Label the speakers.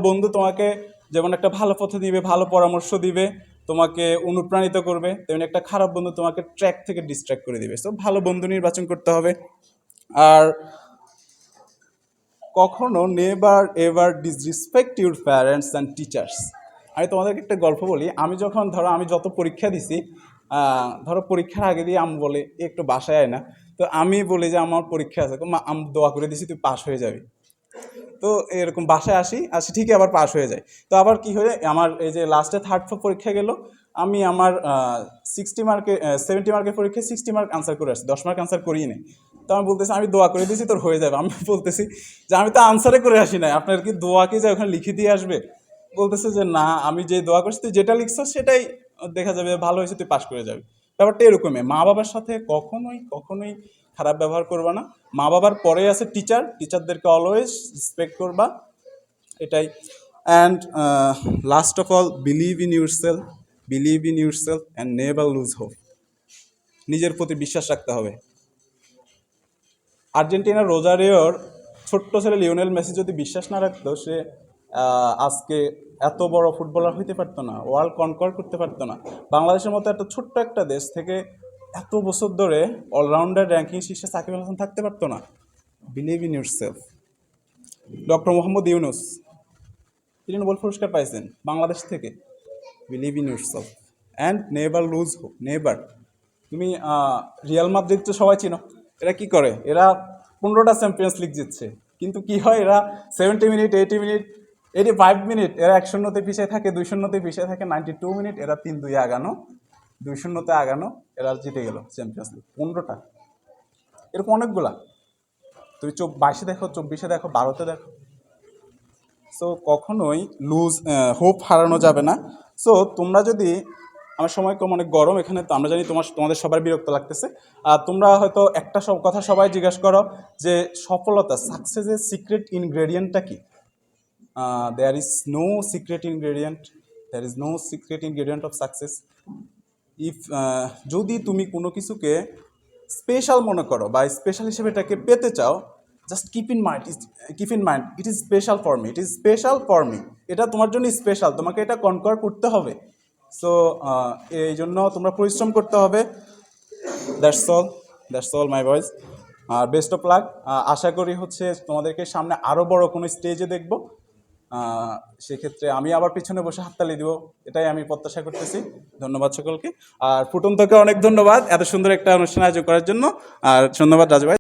Speaker 1: বন্ধু তোমাকে যেমন একটা ভালো পথে দিবে, ভালো পরামর্শ দিবে, তোমাকে অনুপ্রাণিত করবে, তেমনি একটা খারাপ বন্ধু তোমাকে ট্র্যাক থেকে ডিস্ট্র্যাক্ট করে দিবে। সো ভালো বন্ধু নির্বাচন করতে হবে। আর কখনো never ever disrespect your parents and teachers. আমি তোমাদেরকে একটা গল্প বলি। আমি যত পরীক্ষা দিছি, ধরো পরীক্ষার আগে দিয়ে আম্মু বলে একটু বাসায় আয় না। তো আমি বলি যে আমার পরীক্ষা আছে, আম্মু দোয়া করে দিছি তুই পাস হয়ে যাবি। তো এরকম বাসায় আসি আসি ঠিকই আবার পাস হয়ে যায়। তো আবার কি হয়ে আমার এই যে লাস্টে থার্ড পরীক্ষা গেল, আমি আমার 70 মার্কের পরীক্ষায় 60 মার্ক আনসার করে আসছি, 10 মার্ক আনসার করিই নেই। তো আমি বলতেছি আমি দোয়া করে দিয়েছি তোর হয়ে যাবে। আমি বলতেছি যে আমি তো আনসারে করে আসি নাই, আপনার কি দোয়া কি যে ওখানে লিখে দিয়ে আসবে? বলতেছে যে না, আমি যে দোয়া করছি তুই যেটা লিখছো সেটাই দেখা যাবে ভালো হয়েছে, তুই পাস করে যাবি। ব্যাপারটা এরকমই, মা বাবার সাথে কখনোই কখনোই খারাপ ব্যবহার করবা না। মা বাবার পরে আছে টিচার, টিচারদেরকে অলওয়েজ রেসপেক্ট করবা, এটাই। And last of all, believe in your self and never lose hope. নিজের প্রতি বিশ্বাস রাখতে হবে। আর্জেন্টিনার রোজারিওর ছোট্ট ছেলে লিওনেল মেসি যদি বিশ্বাস না রাখতো, সে আজকে এত বড় ফুটবলার হইতে পারতো না, ওয়ার্ল্ড কনকোয়ার করতে পারতো না। বাংলাদেশের মতো একটা ছোট্ট একটা দেশ থেকে এত বছর ধরে অলরাউন্ডার র্যাঙ্কিং শীর্ষে সাকিব আল হাসান থাকতে পারতো না। Believe in your self. Doctor Mohammad Yunus, তিনি নোবেল পুরস্কার পাইছেন বাংলাদেশ থেকে। Believe in your self and never lose hope, never. তুমি রিয়াল মাদ্রিদ তো সবাই চিনো, এরা কি করে? এরা 15টা চ্যাম্পিয়ন্স লিগ জিতছে, কিন্তু কি হয়, এরা 70 মিনিট, 80 মিনিট, 85 মিনিট এরা 1-0 পিছিয়ে থাকে, 2-0 পিছিয়ে থাকে, 92 মিনিট এরা 3-2 আগানো, 2-0 আগানো, এরা জিতে গেল চ্যাম্পিয়ন্স লিগ 15টা। এরকম অনেকগুলা। তুমি 22-এ দেখো, 24-এ দেখো, 12-তে দেখো। সো কখনোই হোপ হারানো যাবে না। সো তোমরা যদি, আমার সময় কম, অনেক গরম এখানে, তো আমরা জানি তোমাদের সবার বিরক্ত লাগতেছে। আর তোমরা হয়তো একটা কথা সবাই জিজ্ঞাসা করো যে সফলতা, সাকসেসের সিক্রেট ইনগ্রেডিয়েন্টটা কি? There is no secret ingredient of success. যদি তুমি কোনো কিছুকে স্পেশাল মনে করো বা স্পেশাল হিসেবে এটাকে পেতে চাও, just keep in mind it is special for me. এটা তোমার জন্য স্পেশাল, তোমাকে এটা কনকোয়ার করতে হবে। সো এই জন্য তোমরা পরিশ্রম করতে হবে। That's all my boys. আর বেস্ট অফ লাক। আশা করি হচ্ছে তোমাদেরকে সামনে আরও বড় কোনো স্টেজে দেখবো। সেক্ষেত্রে আমি আবার পিছনে বসে হাততালি দিব, এটাই আমি প্রত্যাশা করতেছি। ধন্যবাদ সকলকে। আর ফুটন্তকে অনেক ধন্যবাদ এত সুন্দর একটা অনুষ্ঠান আয়োজন করার জন্য। আর ধন্যবাদ রাজু ভাই।